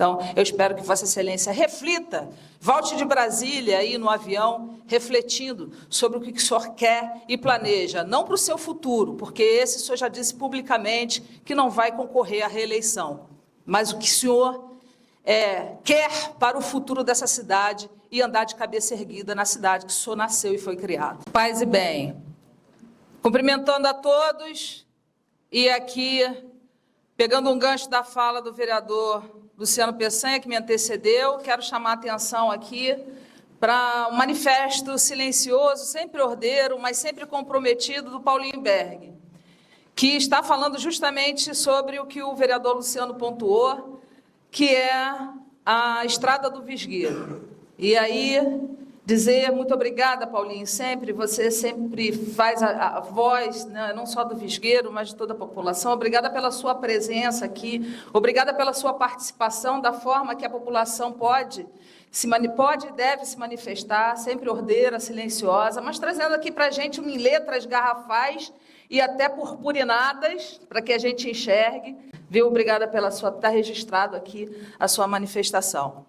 Então, eu espero que Vossa Excelência reflita, volte de Brasília aí no avião, refletindo sobre o que o senhor quer e planeja, não para o seu futuro, porque esse o senhor já disse publicamente que não vai concorrer à reeleição, mas o que o senhor quer para o futuro dessa cidade e andar de cabeça erguida na cidade que o senhor nasceu e foi criado. Paz e bem. Cumprimentando a todos e aqui, pegando um gancho da fala do vereador Luciano Peçanha, que me antecedeu, quero chamar a atenção aqui para um manifesto silencioso, sempre ordeiro, mas sempre comprometido, do Paulinho Berg, que está falando justamente sobre o que o vereador Luciano pontuou, que é a Estrada do Visgueiro. E aí, dizer muito obrigada, Paulinho, você sempre faz a voz, né, não só do Visgueiro, mas de toda a população. Obrigada pela sua presença aqui, obrigada pela sua participação, da forma que a população pode e deve se manifestar, sempre ordeira, silenciosa, mas trazendo aqui para a gente em letras garrafais e até purpurinadas, para que a gente enxergue. Viu? Obrigada pela sua... Está registrado aqui a sua manifestação.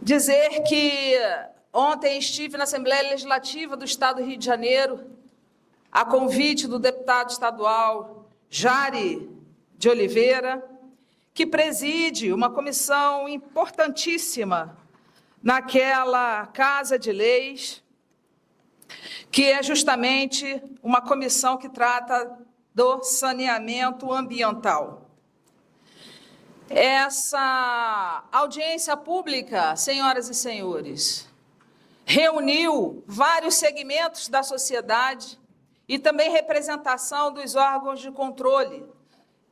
Dizer que ontem estive na Assembleia Legislativa do Estado do Rio de Janeiro, a convite do deputado estadual Jari de Oliveira, que preside uma comissão importantíssima naquela Casa de Leis, que é justamente uma comissão que trata do saneamento ambiental. Essa audiência pública, senhoras e senhores, reuniu vários segmentos da sociedade e também representação dos órgãos de controle,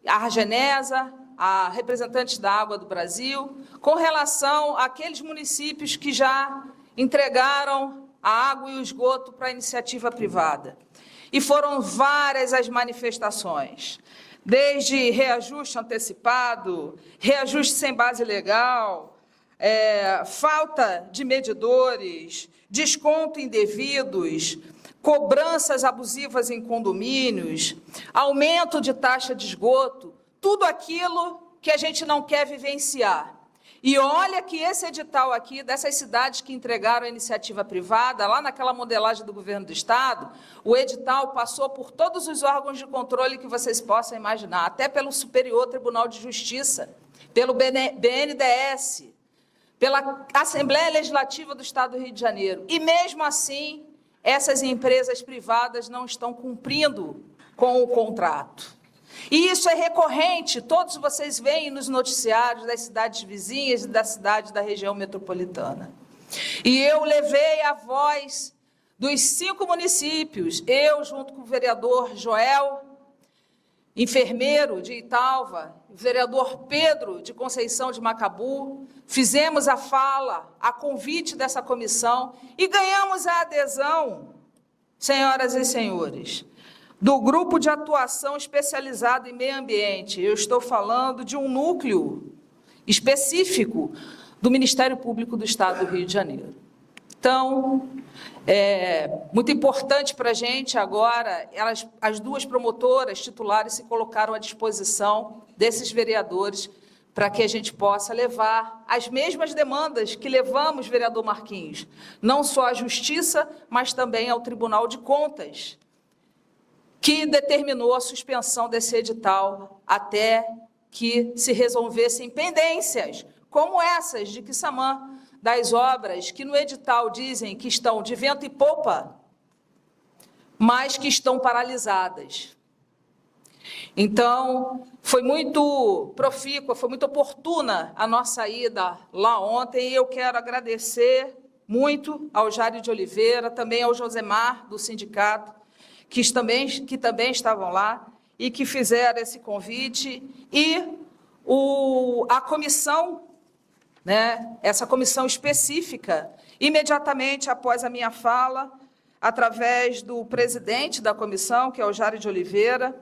a Argenesa, a representante da Água do Brasil, com relação àqueles municípios que já entregaram a água e o esgoto para a iniciativa privada. E foram várias as manifestações, desde reajuste antecipado, reajuste sem base legal, falta de medidores, desconto indevidos, cobranças abusivas em condomínios, aumento de taxa de esgoto, tudo aquilo que a gente não quer vivenciar. E olha que esse edital aqui, dessas cidades que entregaram a iniciativa privada, lá naquela modelagem do governo do Estado, o edital passou por todos os órgãos de controle que vocês possam imaginar, até pelo Superior Tribunal de Justiça, pelo BNDES, pela Assembleia Legislativa do Estado do Rio de Janeiro. E, mesmo assim, essas empresas privadas não estão cumprindo com o contrato. E isso é recorrente, todos vocês veem nos noticiários das cidades vizinhas e da cidade da região metropolitana. E eu levei a voz dos 5 municípios, eu junto com o vereador Joel, enfermeiro de Italva, o vereador Pedro de Conceição de Macabu, fizemos a fala, a convite dessa comissão e ganhamos a adesão, senhoras e senhores, do Grupo de Atuação Especializado em Meio Ambiente. Eu estou falando de um núcleo específico do Ministério Público do Estado do Rio de Janeiro. Então, muito importante para a gente agora, as 2 promotoras titulares se colocaram à disposição desses vereadores para que a gente possa levar as mesmas demandas que levamos, vereador Marquinhos, não só à Justiça, mas também ao Tribunal de Contas, que determinou a suspensão desse edital até que se resolvessem pendências, como essas de Quissamã, das obras que no edital dizem que estão de vento e popa, mas que estão paralisadas. Então, foi muito profícua, foi muito oportuna a nossa ida lá ontem, e eu quero agradecer muito ao Jário de Oliveira, também ao Josemar, do sindicato, que também estavam lá e que fizeram esse convite, e a comissão, né, essa comissão específica, imediatamente após a minha fala, através do presidente da comissão, que é o Jário de Oliveira,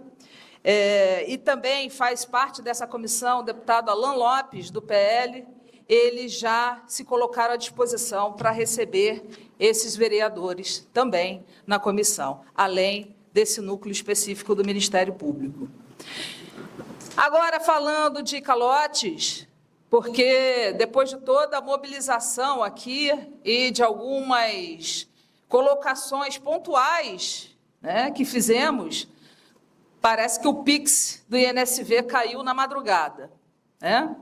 e também faz parte dessa comissão o deputado Alan Lopes, do PL, eles já se colocaram à disposição para receber esses vereadores também na comissão, além desse núcleo específico do Ministério Público. Agora, falando de calotes, porque depois de toda a mobilização aqui e de algumas colocações pontuais, né, que fizemos, parece que o Pix do INSV caiu na madrugada, né?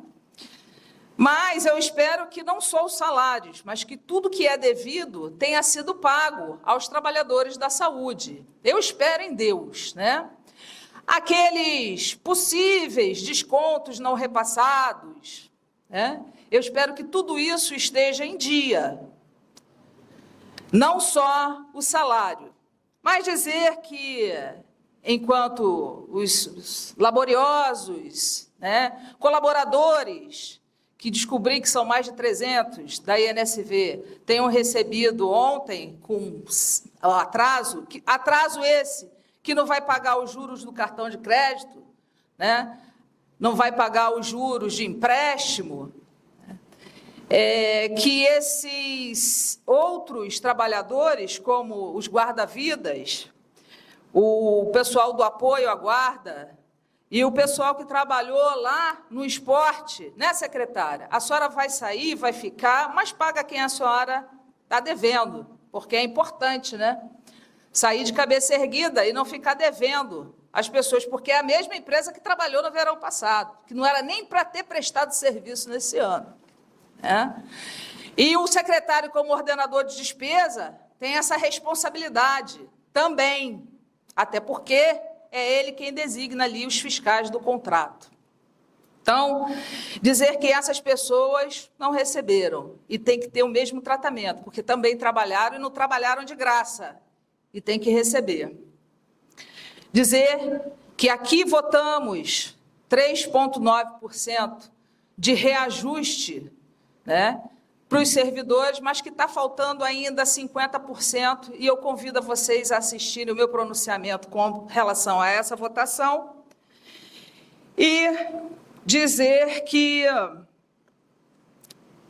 Mas eu espero que não só os salários, mas que tudo que é devido tenha sido pago aos trabalhadores da saúde. Eu espero em Deus, né? Aqueles possíveis descontos não repassados, né? Eu espero que tudo isso esteja em dia. Não só o salário, mas dizer que, enquanto os laboriosos, né, colaboradores, que descobri que são mais de 300 da INSV, tenham recebido ontem com atraso esse, que não vai pagar os juros do cartão de crédito, né? Não vai pagar os juros de empréstimo, que esses outros trabalhadores, como os guarda-vidas, o pessoal do apoio à guarda e o pessoal que trabalhou lá no esporte, né, secretária? A senhora vai sair, vai ficar, mas paga quem a senhora está devendo, porque é importante, né? Sair de cabeça erguida e não ficar devendo as pessoas, porque é a mesma empresa que trabalhou no verão passado, que não era nem para ter prestado serviço nesse ano, né? E o secretário, como ordenador de despesa, tem essa responsabilidade também, até porque é ele quem designa ali os fiscais do contrato. Então, dizer que essas pessoas não receberam e tem que ter o mesmo tratamento, porque também trabalharam e não trabalharam de graça, e tem que receber. Dizer que aqui votamos 3,9% de reajuste, né, para os servidores, mas que está faltando ainda 50%, e eu convido a vocês a assistirem o meu pronunciamento com relação a essa votação, e dizer que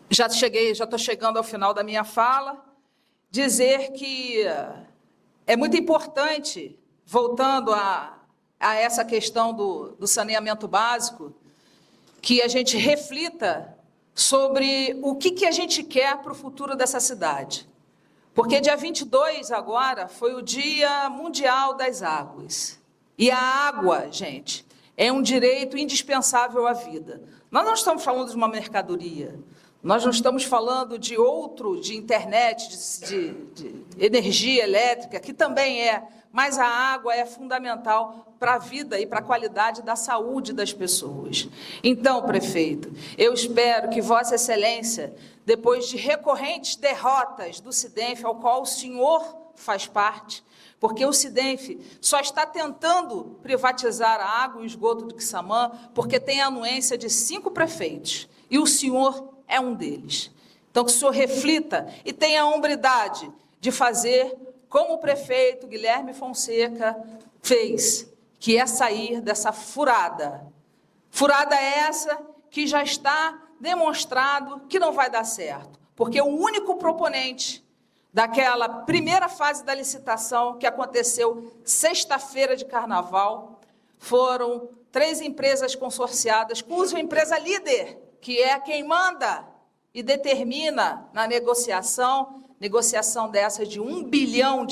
já estou chegando ao final da minha fala, dizer que é muito importante, voltando a essa questão do saneamento básico, que a gente reflita sobre o que a gente quer para o futuro dessa cidade. Porque dia 22 agora foi o Dia Mundial das Águas. E a água, gente, é um direito indispensável à vida. Nós não estamos falando de uma mercadoria, nós não estamos falando de internet, de energia elétrica, que também é, mas a água é fundamental para a vida e para a qualidade da saúde das pessoas. Então, prefeito, eu espero que Vossa Excelência, depois de recorrentes derrotas do SIDENF, ao qual o senhor faz parte, porque o SIDENF só está tentando privatizar a água e o esgoto do Quissamã, porque tem a anuência de 5 prefeitos, e o senhor é um deles. Então, que o senhor reflita e tenha a hombridade de fazer como o prefeito Guilherme Fonseca fez, que é sair dessa furada. Furada essa que já está demonstrado que não vai dar certo, porque o único proponente daquela primeira fase da licitação, que aconteceu sexta-feira de carnaval, foram 3 empresas consorciadas, cuja empresa líder, que é quem manda e determina na negociação dessas de R$1 bilhão,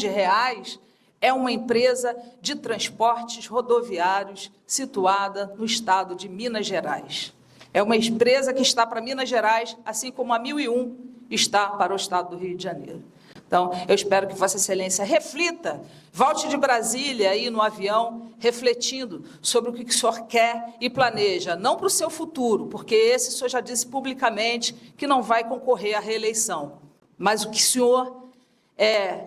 é uma empresa de transportes rodoviários situada no estado de Minas Gerais. É uma empresa que está para Minas Gerais, assim como a 1001 está para o estado do Rio de Janeiro. Então, eu espero que Vossa Excelência reflita, volte de Brasília aí no avião, refletindo sobre o que o senhor quer e planeja, não para o seu futuro, porque esse o senhor já disse publicamente que não vai concorrer à reeleição, mas o que o senhor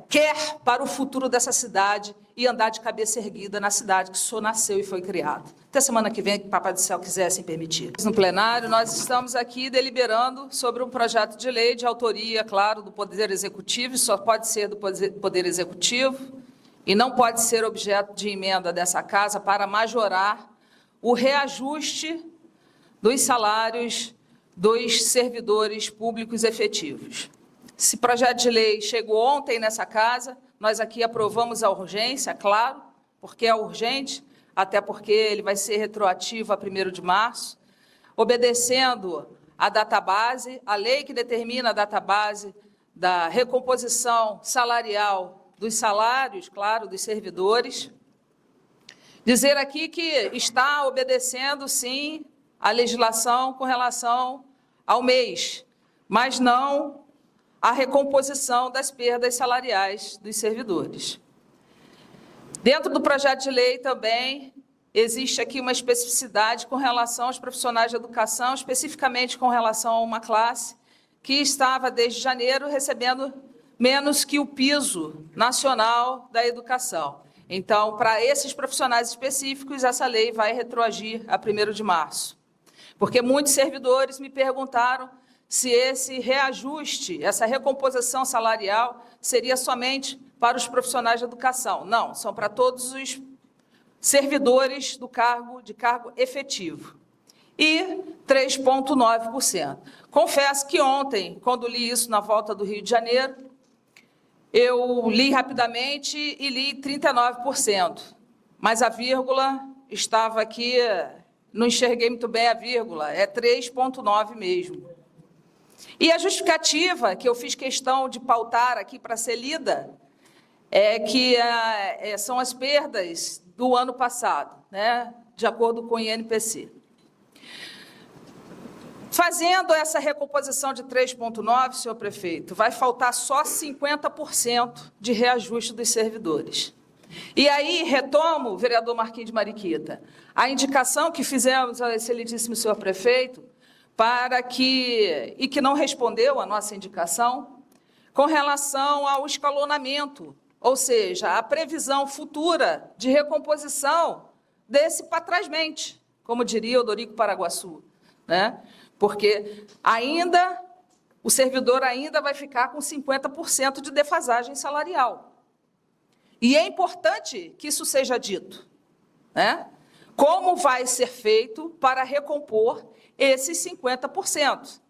quer para o futuro dessa cidade e andar de cabeça erguida na cidade que o senhor nasceu e foi criado. Até semana que vem, que o Papai do Céu quiser assim permitir. No plenário, nós estamos aqui deliberando sobre um projeto de lei de autoria, claro, do Poder Executivo, só pode ser do Poder Executivo, e não pode ser objeto de emenda dessa Casa para majorar o reajuste dos salários dos servidores públicos efetivos. Esse projeto de lei chegou ontem nessa Casa, nós aqui aprovamos a urgência, claro, porque é urgente, até porque ele vai ser retroativo a 1º de março, obedecendo a database, a lei que determina a database da recomposição salarial dos salários, claro, dos servidores. Dizer aqui que está obedecendo, sim, a legislação com relação ao mês, mas não a recomposição das perdas salariais dos servidores. Dentro do projeto de lei também existe aqui uma especificidade com relação aos profissionais de educação, especificamente com relação a uma classe que estava desde janeiro recebendo menos que o piso nacional da educação. Então, para esses profissionais específicos, essa lei vai retroagir a 1º de março. Porque muitos servidores me perguntaram se esse reajuste, essa recomposição salarial, seria somente para os profissionais de educação. Não, são para todos os servidores de cargo efetivo. E 3,9%. Confesso que ontem, quando li isso na volta do Rio de Janeiro, eu li rapidamente e li 39%. Mas a vírgula estava aqui, não enxerguei muito bem a vírgula, é 3,9% mesmo. E a justificativa que eu fiz questão de pautar aqui para ser lida é que são as perdas do ano passado, né, de acordo com o INPC. Fazendo essa recomposição de 3,9%, senhor prefeito, vai faltar só 50% de reajuste dos servidores. E aí, retomo, vereador Marquinhos de Mariquita, a indicação que fizemos ao excelentíssimo senhor prefeito, e que não respondeu à nossa indicação, com relação ao escalonamento, ou seja, a previsão futura de recomposição desse patrasmente, como diria Odorico Paraguaçu, né? Porque o servidor ainda vai ficar com 50% de defasagem salarial. E é importante que isso seja dito, né? Como vai ser feito para recompor esses 50%?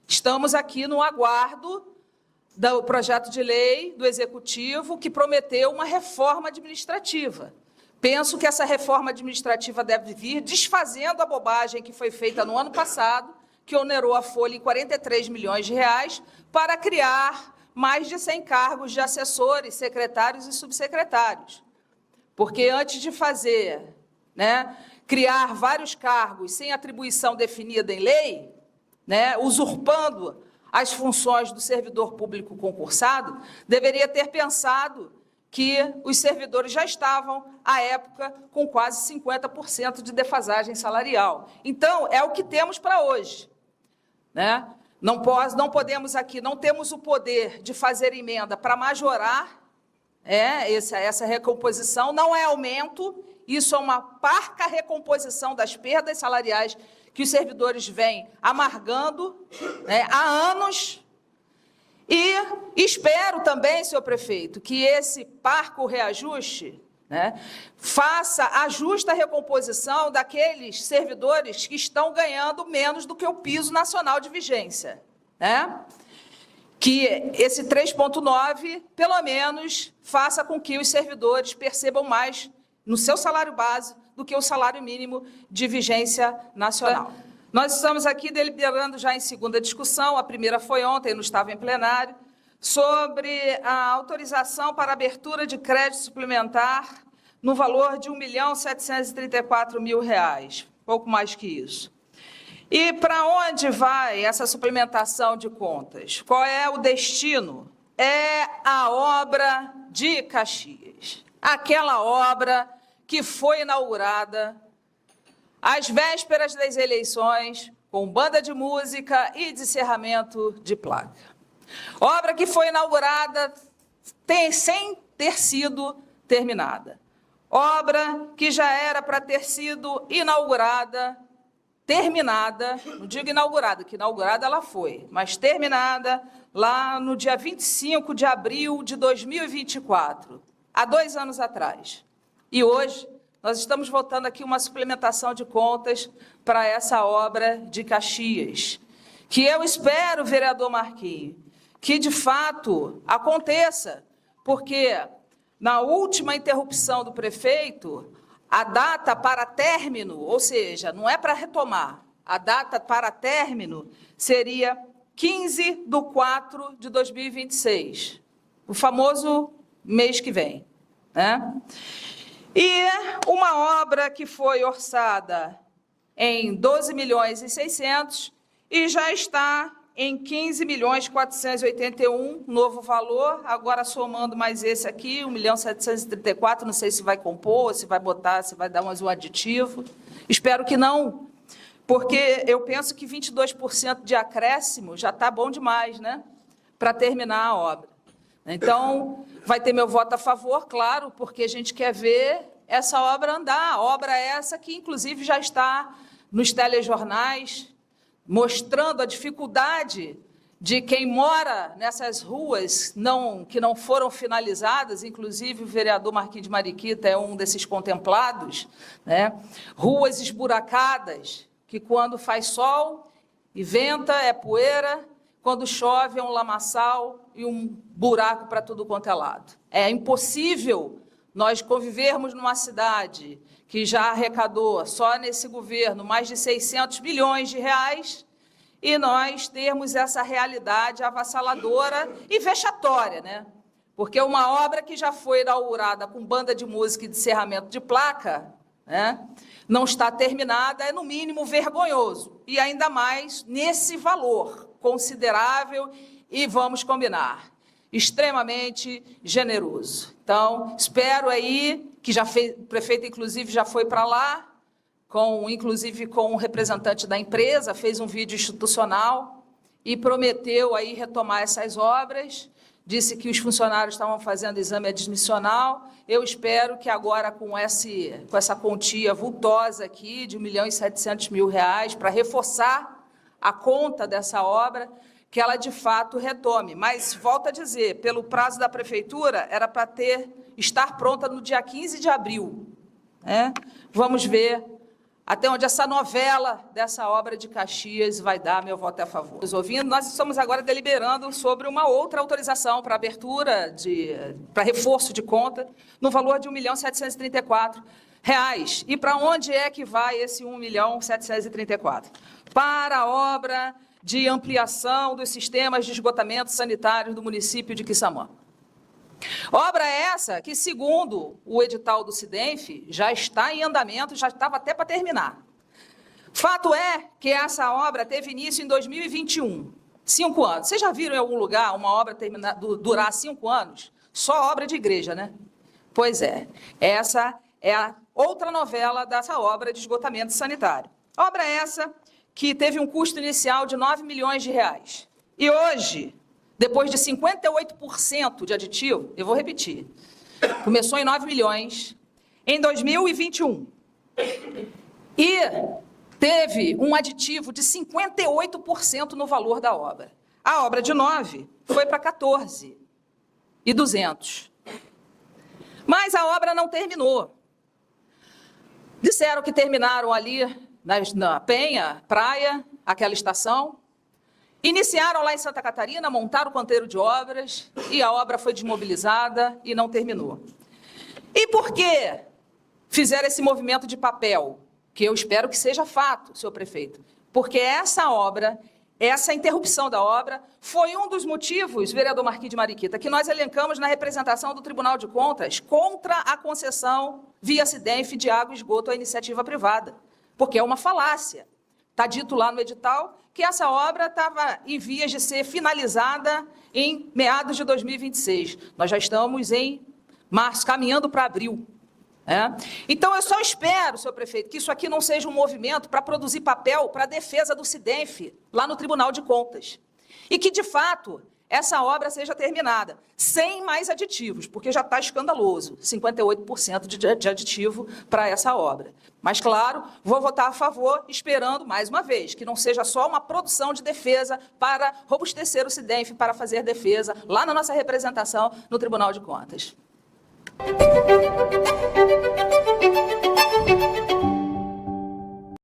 Estamos aqui no aguardo do projeto de lei do Executivo que prometeu uma reforma administrativa. Penso que essa reforma administrativa deve vir desfazendo a bobagem que foi feita no ano passado, que onerou a folha em 43 milhões de reais, para criar mais de 100 cargos de assessores, secretários e subsecretários. Porque antes de fazer, né, criar vários cargos sem atribuição definida em lei, né, usurpando as funções do servidor público concursado, deveria ter pensado que os servidores já estavam, à época, com quase 50% de defasagem salarial. Então, é o que temos para hoje, né? Não podemos aqui, não temos o poder de fazer emenda para majorar essa recomposição, não é aumento, isso é uma parca recomposição das perdas salariais que os servidores vêm amargando, né, há anos. E espero também, senhor prefeito, que esse parco reajuste, né, faça a justa recomposição daqueles servidores que estão ganhando menos do que o piso nacional de vigência, né? Que esse 3,9, pelo menos, faça com que os servidores percebam mais no seu salário base do que o salário mínimo de vigência nacional. Nós estamos aqui deliberando já em segunda discussão, a primeira foi ontem, não estava em plenário, sobre a autorização para abertura de crédito suplementar no valor de R$ 1.734.000, pouco mais que isso. E para onde vai essa suplementação de contas? Qual é o destino? É a obra de Caxias, aquela obra que foi inaugurada às vésperas das eleições, com banda de música e descerramento de placa. Obra que foi inaugurada sem ter sido terminada. Obra que já era para ter sido inaugurada, terminada, não digo inaugurada, que inaugurada ela foi, mas terminada lá no dia 25 de abril de 2024, há 2 anos atrás. E hoje nós estamos votando aqui uma suplementação de contas para essa obra de Caxias, que eu espero, vereador Marquinhos, que de fato aconteça, porque na última interrupção do prefeito, a data para término, ou seja, não é para retomar, a data para término seria 15/4/2026, o famoso mês que vem, né? E uma obra que foi orçada em 12.600.000 e já está em 15.481.000, novo valor, agora somando mais esse aqui, 1.734.000, não sei se vai compor, se vai botar, se vai dar mais um aditivo. Espero que não, porque eu penso que 22% de acréscimo já está bom demais, né, para terminar a obra. Então, vai ter meu voto a favor, claro, porque a gente quer ver essa obra andar. A obra essa que, inclusive, já está nos telejornais, mostrando a dificuldade de quem mora nessas ruas que não foram finalizadas, inclusive o vereador Marquinhos de Mariquita é um desses contemplados, né? Ruas esburacadas, que quando faz sol e venta é poeira, quando chove é um lamaçal e um buraco para tudo quanto é lado. É impossível nós convivermos numa cidade que já arrecadou, só nesse governo, mais de 600 bilhões de reais, e nós termos essa realidade avassaladora e vexatória, né? Porque uma obra que já foi inaugurada com banda de música e de encerramento de placa, né, não está terminada, é no mínimo vergonhoso, e ainda mais nesse valor considerável e, vamos combinar, extremamente generoso. Então, espero aí que o prefeito, inclusive, já foi para lá, inclusive com um representante da empresa, fez um vídeo institucional e prometeu aí retomar essas obras, disse que os funcionários estavam fazendo exame admissional. Eu espero que agora, com essa quantia vultosa aqui, de R$1.700.000, para reforçar a conta dessa obra, que ela, de fato, retome. Mas, volto a dizer, pelo prazo da prefeitura, era para estar pronta no dia 15 de abril. Né? Vamos ver até onde essa novela dessa obra de Caxias vai dar. Meu voto é a favor. Nos ouvindo, nós estamos agora deliberando sobre uma outra autorização para abertura, para reforço de conta, no valor de R$1.734.000. E para onde é que vai esse R$1.734.000? Para a obra de ampliação dos sistemas de esgotamento sanitário do município de Quissamã. Obra essa que, segundo o edital do SIDENF, já está em andamento, já estava até para terminar. Fato é que essa obra teve início em 2021, 5 anos. Vocês já viram em algum lugar uma obra durar 5 anos? Só obra de igreja, né? Pois é, essa é a outra novela dessa obra de esgotamento sanitário. Obra essa que teve um custo inicial de R$9 milhões. E hoje, depois de 58% de aditivo, eu vou repetir, começou em 9 milhões em 2021 e teve um aditivo de 58% no valor da obra. A obra de 9 foi para 14.200. Mas a obra não terminou. Disseram que terminaram ali na Penha, Praia, aquela estação. Iniciaram lá em Santa Catarina, montaram o canteiro de obras e a obra foi desmobilizada e não terminou. E por que fizeram esse movimento de papel? Que eu espero que seja fato, senhor prefeito. Porque essa obra, essa interrupção da obra, foi um dos motivos, vereador Marquinhos de Mariquita, que nós elencamos na representação do Tribunal de Contas contra a concessão via SIDENF de água e esgoto à iniciativa privada. Porque é uma falácia. Está dito lá no edital que essa obra estava em vias de ser finalizada em meados de 2026. Nós já estamos em março, caminhando para abril. Então, eu só espero, senhor prefeito, que isso aqui não seja um movimento para produzir papel para a defesa do SIDENF lá no Tribunal de Contas. E que, de fato, essa obra seja terminada, sem mais aditivos, porque já está escandaloso, 58% de aditivo para essa obra. Mas, claro, vou votar a favor, esperando, mais uma vez, que não seja só uma produção de defesa para robustecer o SIDENF, para fazer defesa lá na nossa representação no Tribunal de Contas.